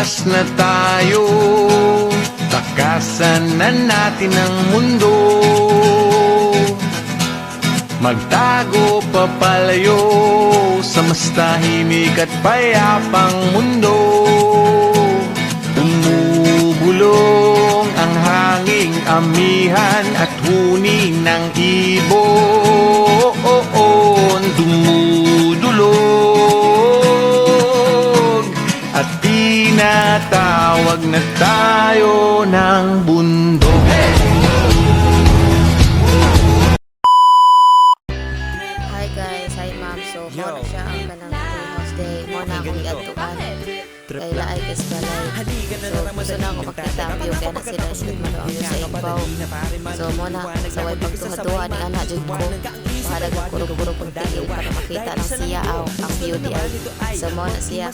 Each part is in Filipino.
Bukas na tayo, takasan na natin ang mundo. Magtago papalayo sa mas tahimik at payapang mundo. Umubulong ang hanging amihan at huni ng ibon. Dumudulog at tinatawag na tayo ng bundok. Hi guys, hi ma'am. So, mo na siya ang kanang house day. Mo na akong iatuan. Kay laay kas balay. So, gusto na ako makita ang view. Kaya na sila isip mo ang view sa Igbaw. So, mo na sa way pagtuhaduha ni anak dyan ko. Mahalag ang kurog-kurog kong tingin para makita ng siya ang view di ay. So, mo na siya.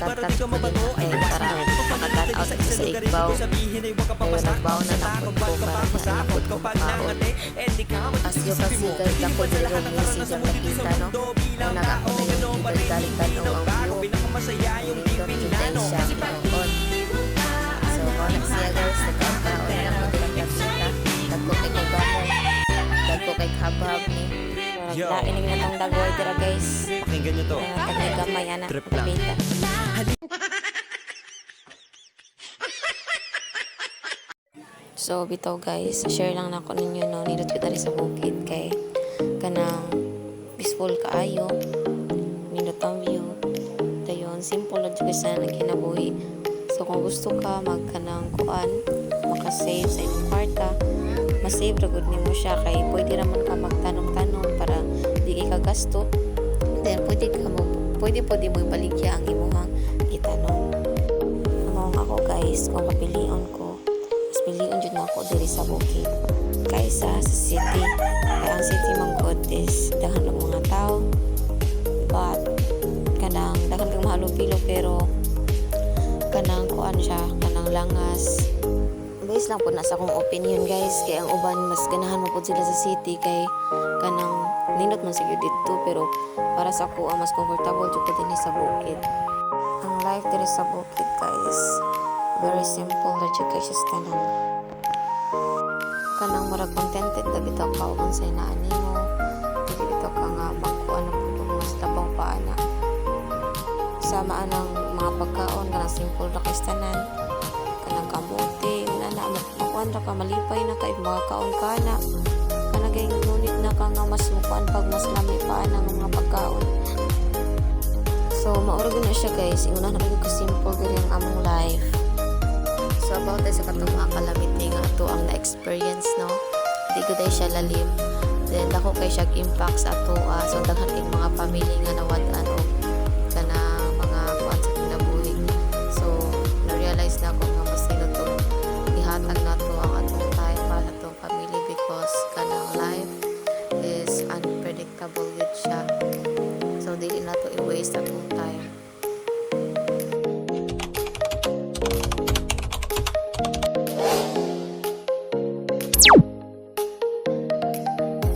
Katat ko din para makatat out ko sa Igbaw. Kaya nagbaw na napod ko para masanapod ko makaon. As you can see guys, ako din yung message ang nakita, no? Kung nag-ako na yung ibigalitan ng ang view. Dito rin siya noon. So, kung siya guys, nagkakaon na ako din ang nakita. Dagko kay Kagamo. Dagko kay Kabab ni. Nagdainig na itong dagway tira guys. Pakinggan nyo to. Tagnigamay na. Trip lang. Pagkita. So, bitaw guys, share lang na ako ninyo, no? Nidot ko tari sa bukid kay kanang peaceful kaayo. Nindot ang view. Dayon, simple lang dyan sa nagkinabuhi. So, kung gusto ka magkanang kuan, makasave sa inyong kwarta, masave ragod nimo siya kay pwede naman ka magtanong-tanong para di ka gasto. Then, pwede mo ibaligya ang imuhang itanong. Among ako guys, kung papilion ko, piliin dyan ako diri sa bukid kaysa sa city. Kaya ang city manggod is daghan ng mga tao, but kanang daghan ng mahalupilo pero kanang kuan siya, kanang langas. Base lang po na sa akong opinion guys, kaya ang uban mas ganahan mo po sila sa city kay kanang nindot man siguro dito, pero para sa ako ang mas comfortable dito din sa bukid. Ang life diri sa bukid guys, very simple na dyan kayo sa tanan. Kanang marag contented na bitaw ka o kung sa'yo na animo. Hindi bitaw ka nga magkuhan ng putong mas labang paana. Samaan ng mga pagkaon, kanang simple na kayo sa tanan. Kanang kamuti, makuhan na ka, malipay na ka, mga kaon ka na. Kanang kayong ngunit na ka nga mas mukuhan pag mas lami paana ng mga pagkaon. So, maurag na siya guys. Inguna na rin ko simple din ang among life. So, about sa katong mga calamity nga ito ang na-experience, no? Hindi ko dahil siya lalim. Then, ako kay siya impact sa ito. So, daghan kay mga pamilya nga nawadaan o kana mga kuwan sa kinabuhi. So, na-realize na ako nga mas sino to ihatag na to ang atong time para itong family because kanang life is unpredictable.